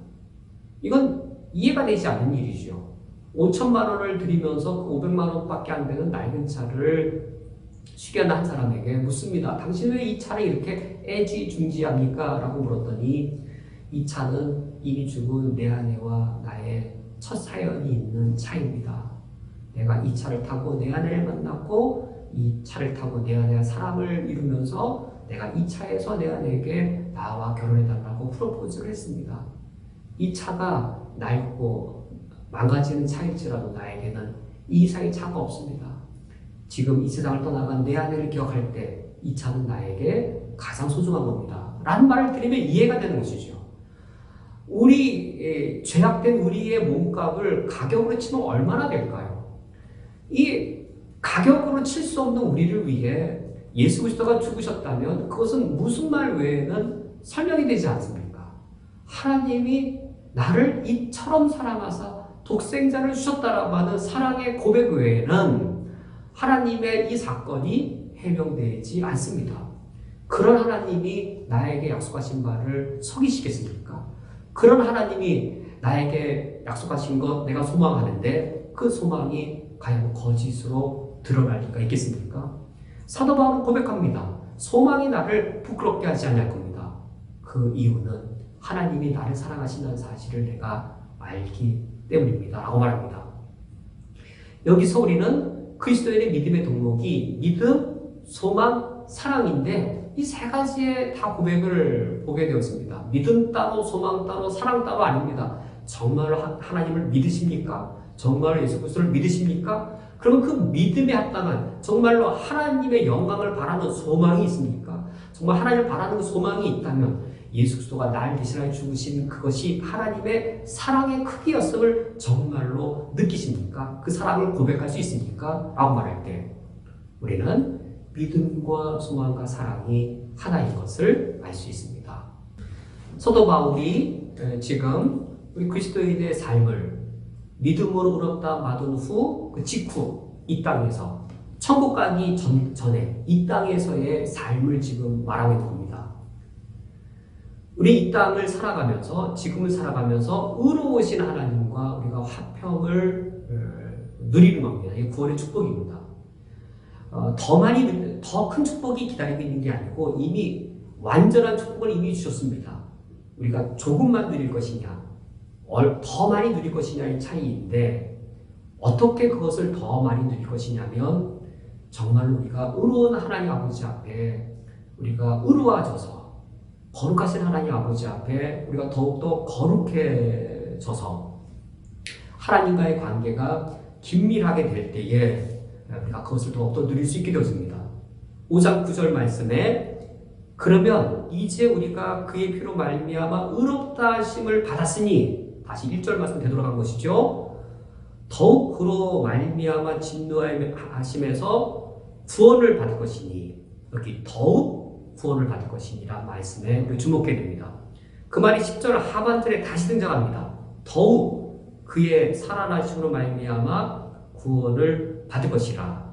이건 이해가 되지 않는 일이죠. 5천만 원을 들이면서 그 500만 원밖에 안 되는 낡은 차를 수리하는 한 사람에게 묻습니다. 당신 왜 이 차를 이렇게 애지중지합니까? 라고 물었더니 이 차는 이미 죽은 내 아내와 나의 첫 사연이 있는 차입니다. 내가 이 차를 타고 내 아내를 만났고 이 차를 타고 내 아내와 사랑을 이루면서 내가 이 차에서 내 아내에게 나와 결혼해달라고 프로포즈를 했습니다. 이 차가 낡고 망가지는 차일지라도 나에게는 이 이상의 차가 없습니다. 지금 이 세상을 떠나간 내 아내를 기억할 때 이 차는 나에게 가장 소중한 겁니다. 라는 말을 들으면 이해가 되는 것이죠. 죄악된 우리의 몸값을 가격으로 치면 얼마나 될까요? 이 가격으로 칠 수 없는 우리를 위해 예수 그리스도가 죽으셨다면 그것은 무슨 말 외에는 설명이 되지 않습니까? 하나님이 나를 이처럼 사랑하사 독생자를 주셨다라고 하는 사랑의 고백 외에는 하나님의 이 사건이 해명되지 않습니다. 그런 하나님이 나에게 약속하신 바를 속이시겠습니까? 그런 하나님이 나에게 약속하신 것 내가 소망하는데 그 소망이 과연 거짓으로 드러날 리가 있겠습니까? 사도 바울은 고백합니다. 소망이 나를 부끄럽게 하지 않을 겁니다. 그 이유는 하나님이 나를 사랑하신다는 사실을 내가 알기 때문입니다. 라고 말합니다. 여기서 우리는 그리스도인의 믿음의 덕목이 믿음, 소망, 사랑인데 이 세 가지의 다 고백을 보게 되었습니다. 믿음 따로, 소망 따로, 사랑 따로 아닙니다. 정말로 하나님을 믿으십니까? 정말로 예수 그리스도를 믿으십니까? 그러면 그 믿음에 합당한 정말로 하나님의 영광을 바라는 소망이 있습니까? 정말 하나님을 바라는 소망이 있다면 예수 그리스도가 날 대신하여 죽으신 그것이 하나님의 사랑의 크기였음을 정말로 느끼십니까? 그 사랑을 고백할 수 있습니까? 라고 말할 때 우리는 믿음과 소망과 사랑이 하나인 것을 알 수 있습니다. 사도 바울이 지금 우리 그리스도인의 삶을 믿음으로 의롭다 받은 후 그 직후 이 땅에서 천국 가기 전에 이 땅에서의 삶을 지금 말하고 있는 겁니다. 우리 이 땅을 살아가면서 지금을 살아가면서 의로우신 하나님과 우리가 화평을 누리는 겁니다. 이게 구원의 축복입니다. 더 큰 축복이 기다리고 있는 게 아니고 이미 완전한 축복을 이미 주셨습니다. 우리가 조금만 누릴 것이냐, 더 많이 누릴 것이냐의 차이인데 어떻게 그것을 더 많이 누릴 것이냐면 정말로 우리가 의로운 하나님 아버지 앞에 우리가 의로워져서 거룩하신 하나님 아버지 앞에 우리가 더욱더 거룩해져서 하나님과의 관계가 긴밀하게 될 때에 우리가 그것을 더욱더 누릴 수 있게 되었습니다. 5장 9절 말씀에 그러면 이제 우리가 그의 피로 말미암아 의롭다 하심을 받았으니 다시 1절 말씀 되돌아간 것이죠. 더욱 그로 말미암아 진노하심에서 구원을 받을 것이니 여기 더욱 구원을 받을 것이니라 말씀에 우리 주목해야 됩니다. 그 말이 10절 하반절에 다시 등장합니다. 더욱 그의 살아나심으로 말미암아 구원을 받을 것이라.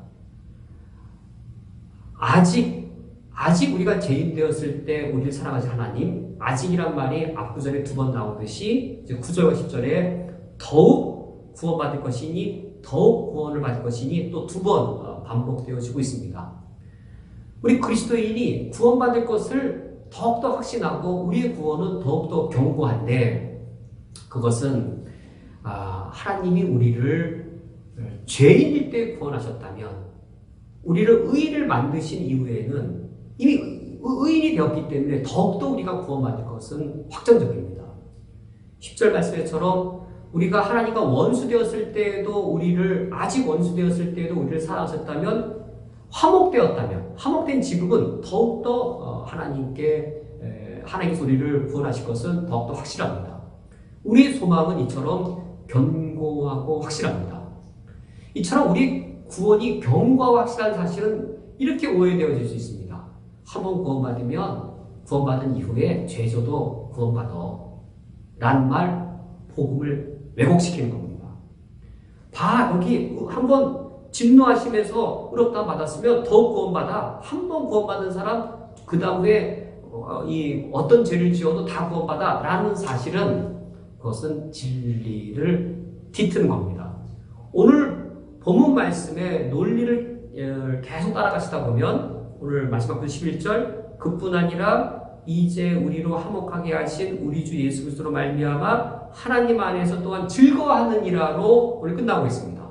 아직 우리가 죄인 되었을 때 우리를 사랑하신 하나님, 아직이란 말이 앞구절에 2번 나오듯이 이제 9절과 10절에 더욱 구원받을 것이니 더욱 구원을 받을 것이니 또 2번 반복되어지고 있습니다. 우리 그리스도인이 구원받을 것을 더욱더 확신하고 우리의 구원은 더욱더 견고한데 그것은 하나님이 우리를 죄인일 때 구원하셨다면 우리를 의인을 만드신 이후에는 이미 의인이 되었기 때문에 더욱더 우리가 구원받을 것은 확정적입니다. 10절 말씀처럼 우리가 하나님과 원수 되었을 때에도 아직 원수 되었을 때에도 우리를 사랑하셨다면 화목된 지금은 더욱더 하나님께서 우리를 구원하실 것은 더욱더 확실합니다. 우리의 소망은 이처럼 견고하고 확실합니다. 이처럼 우리 구원이 견고하고 확실한 사실은 이렇게 오해되어질 수 있습니다. 한번 구원받으면 구원받은 이후에 죄져도 구원받아 라는 말 복음을 왜곡시키는 겁니다. 여기 한번 진노하심에서 의롭다 받았으면 더욱 구원받아. 한번 구원받은 사람 그 다음에 어떤 죄를 지어도 다 구원받아 라는 사실은 그것은 진리를 뒤트는 겁니다. 오늘 본문 말씀의 논리를 계속 따라가시다 보면 오늘 마지막 11절 그뿐 아니라 이제 우리로 화목하게 하신 우리 주 예수 그리스도로 말미암아 하나님 안에서 또한 즐거워하느니라로 오늘 끝나고 있습니다.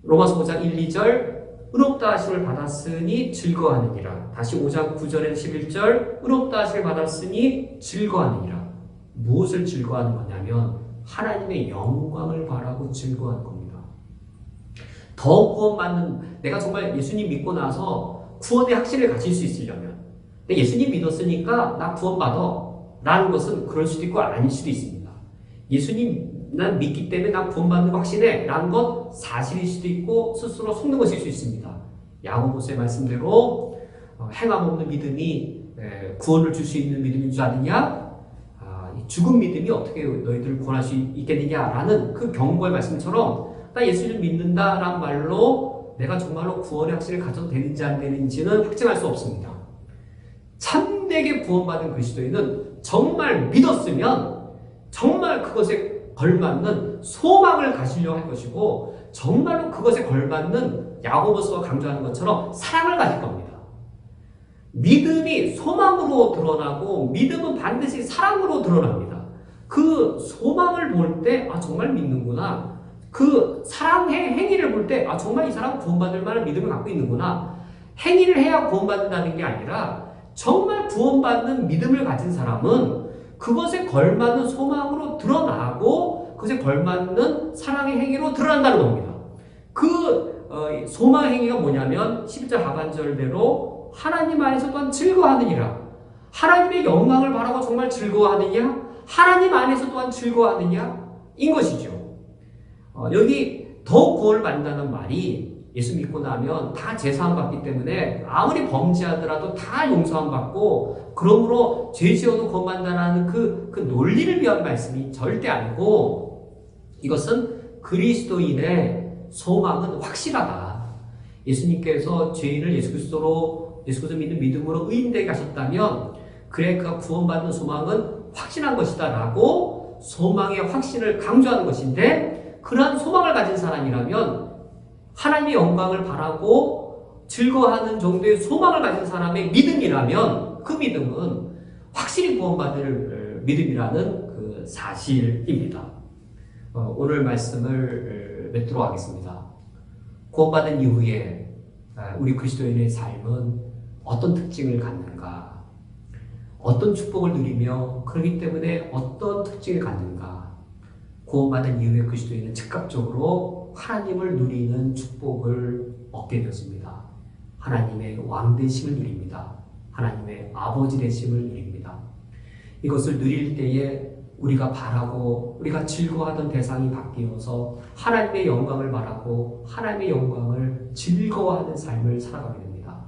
로마서 5장 1, 2절 의롭다 하심을 받았으니 즐거워하느니라. 다시 5장 9절에서 11절 의롭다 하심을 받았으니 즐거워하느니라. 무엇을 즐거워하는 거냐면 하나님의 영광을 바라고 즐거워하는 겁니다. 더 구원받는, 내가 정말 예수님 믿고 나서 구원의 확신을 가질 수 있으려면, 근데 예수님 믿었으니까 나 구원받아 라는 것은 그럴 수도 있고 아닐 수도 있습니다. 예수님 난 믿기 때문에 나 구원받는 거 확신해 라는 건 사실일 수도 있고 스스로 속는 것일 수 있습니다. 야고보서의 말씀대로 행함 없는 믿음이 구원을 줄 수 있는 믿음인 줄 아느냐? 죽은 믿음이 어떻게 너희들을 구원할 수 있겠느냐라는 그 경고의 말씀처럼 나 예수를 믿는다라는 말로 내가 정말로 구원의 확신을 가져도 되는지 안 되는지는 확증할 수 없습니다. 참되게 구원받은 그리스도인은 정말 믿었으면 정말 그것에 걸맞는 소망을 가지려고 할 것이고 정말로 그것에 걸맞는 야고보서가 강조하는 것처럼 사랑을 가질 겁니다. 믿음이 소망으로 드러나고 믿음은 반드시 사랑으로 드러납니다. 그 소망을 볼 때 정말 믿는구나. 그 사랑의 행위를 볼 때 정말 이 사람은 구원받을 만한 믿음을 갖고 있는구나. 행위를 해야 구원받는다는 게 아니라 정말 구원받는 믿음을 가진 사람은 그것에 걸맞는 소망으로 드러나고 그것에 걸맞는 사랑의 행위로 드러난다는 겁니다. 그 소망의 행위가 뭐냐면 11절 하반절대로 하나님 안에서 또한 즐거워하느니라. 하나님의 영광을 바라고 정말 즐거워하느냐? 하나님 안에서 또한 즐거워하느냐? 인 것이죠. 여기 더욱 구원을 받는다는 말이 예수 믿고 나면 다 제사함 받기 때문에 아무리 범죄하더라도 다 용서함 받고 그러므로 죄 지어도 구원받는다는 그 논리를 위한 말씀이 절대 아니고 이것은 그리스도인의 소망은 확실하다. 예수님께서 죄인을 예수 그리스도 믿는 믿음으로 의인되게 하셨다면 그래 그가 구원받는 소망은 확신한 것이다 라고 소망의 확신을 강조하는 것인데 그러한 소망을 가진 사람이라면 하나님의 영광을 바라고 즐거워하는 정도의 소망을 가진 사람의 믿음이라면 그 믿음은 확실히 구원받을 믿음이라는 그 사실입니다. 오늘 말씀을 맺도록 하겠습니다. 구원받은 이후에 우리 그리스도인의 삶은 어떤 특징을 갖는가? 어떤 축복을 누리며 그렇기 때문에 어떤 특징을 갖는가? 구원받은 이후에 그리스도인은 즉각적으로 하나님을 누리는 축복을 얻게 되었습니다. 하나님의 왕되심을 누립니다. 하나님의 아버지 되심을 누립니다. 이것을 누릴 때에 우리가 바라고 우리가 즐거워하던 대상이 바뀌어서 하나님의 영광을 바라고 하나님의 영광을 즐거워하는 삶을 살아가게 됩니다.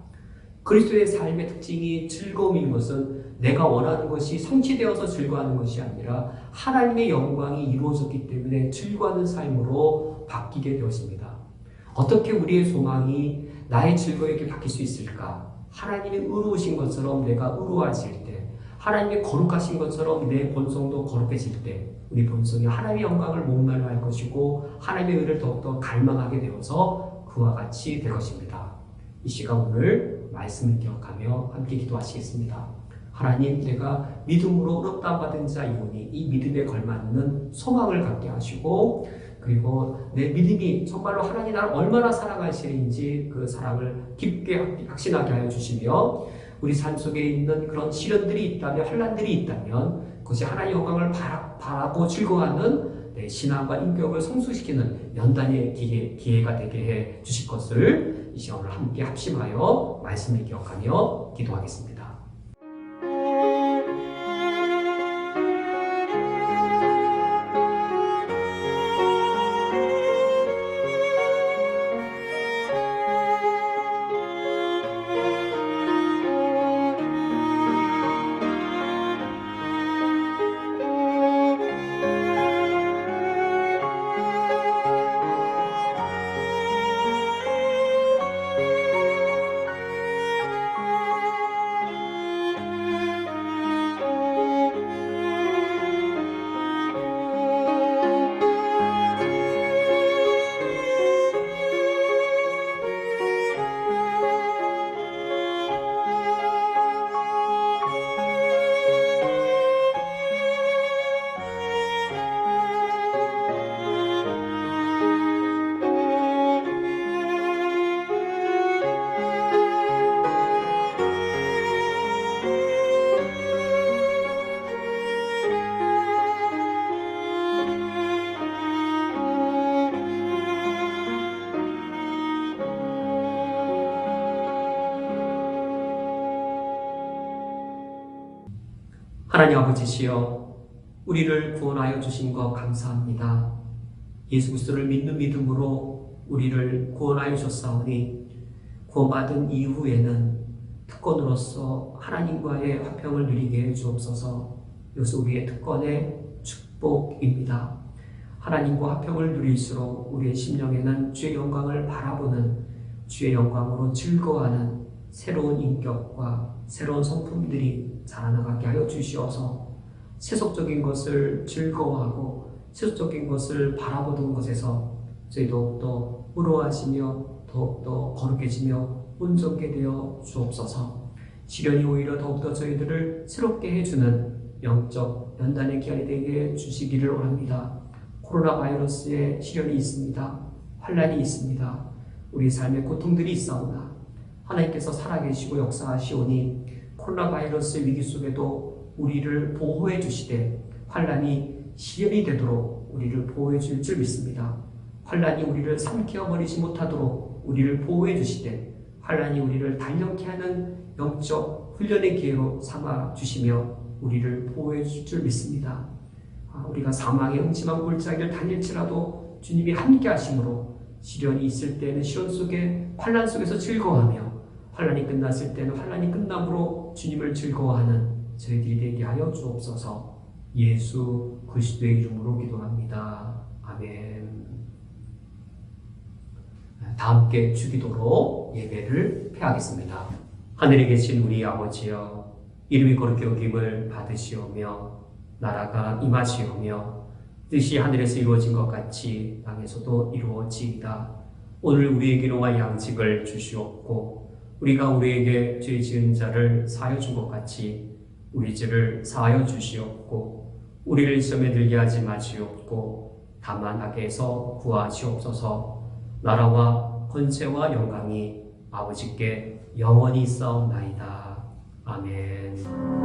그리스도의 삶의 특징이 즐거움인 것은 내가 원하는 것이 성취되어서 즐거워하는 것이 아니라 하나님의 영광이 이루어졌기 때문에 즐거워하는 삶으로 바뀌게 되었습니다. 어떻게 우리의 소망이 나의 즐거움에게 바뀔 수 있을까? 하나님이 의로우신 것처럼 내가 의로워질 때, 하나님이 거룩하신 것처럼 내 본성도 거룩해질 때 우리 본성이 하나님의 영광을 목말라 할 것이고 하나님의 의를 더욱더 갈망하게 되어서 그와 같이 될 것입니다. 이 시간 오늘 말씀을 기억하며 함께 기도하시겠습니다. 하나님, 내가 믿음으로 의롭다함 받은 자이오니 이 믿음에 걸맞는 소망을 갖게 하시고 그리고 내 믿음이 정말로 하나님 나를 얼마나 사랑하시는지 그 사랑을 깊게 확신하게 하여 주시며 우리 삶 속에 있는 그런 시련들이 있다면 환난들이 있다면 그것이 하나님의 영광을 바라고 즐거워하는 내 신앙과 인격을 성숙시키는 연단의 기회가 되게 해 주실 것을 이 시간 오늘 함께 합심하여 말씀을 기억하며 기도하겠습니다. 하나님 아버지시여, 우리를 구원하여 주신 것 감사합니다. 예수 그리스도를 믿는 믿음으로 우리를 구원하여 주셨사오니 구원받은 이후에는 특권으로서 하나님과의 화평을 누리게 해 주옵소서. 이것이 우리의 특권의 축복입니다. 하나님과 화평을 누릴수록 우리의 심령에는 주의 영광을 바라보는, 주의 영광으로 즐거워하는 새로운 인격과 새로운 성품들이 자라나가게 하여 주시어서 세속적인 것을 즐거워하고 세속적인 것을 바라보던 것에서 저희 더욱더 의로워하시며 더욱더 거룩해지며 온전케 되어 주옵소서. 시련이 오히려 더욱더 저희들을 새롭게 해주는 영적 연단의 기한이 되게 주시기를 원합니다. 코로나 바이러스의 시련이 있습니다. 환난이 있습니다. 우리 삶의 고통들이 있사오나 하나님께서 살아계시고 역사하시오니 코로나 바이러스의 위기 속에도 우리를 보호해 주시되 환난이 시련이 되도록 우리를 보호해 줄 줄 믿습니다. 환난이 우리를 삼켜버리지 못하도록 우리를 보호해 주시되 환난이 우리를 단련케 하는 영적 훈련의 기회로 삼아 주시며 우리를 보호해 줄 줄 믿습니다. 우리가 사망의 음침한 골짜기를 다닐지라도 주님이 함께 하심으로 시련이 있을 때는 시련 속에 환난 속에서 즐거워하며 환난이 끝났을 때는 환난이 끝남으로 주님을 즐거워하는 저희들이 되게 하여 주옵소서. 예수 그리스도의 이름으로 기도합니다. 아멘. 다 함께 주기도로 예배를 폐하겠습니다. 하늘에 계신 우리 아버지여, 이름이 거룩히 여김을 받으시오며 나라가 임하시오며 뜻이 하늘에서 이루어진 것 같이 땅에서도 이루어지이다. 오늘 우리에게 노아 양직을 주시옵고 우리가 우리에게 죄 지은 자를 사하여 준 것 같이 우리 죄를 사하여 주시옵고 우리를 시험에 들게 하지 마시옵고 다만 악에서 구하시옵소서. 나라와 권세와 영광이 아버지께 영원히 있사옵나이다. 아멘.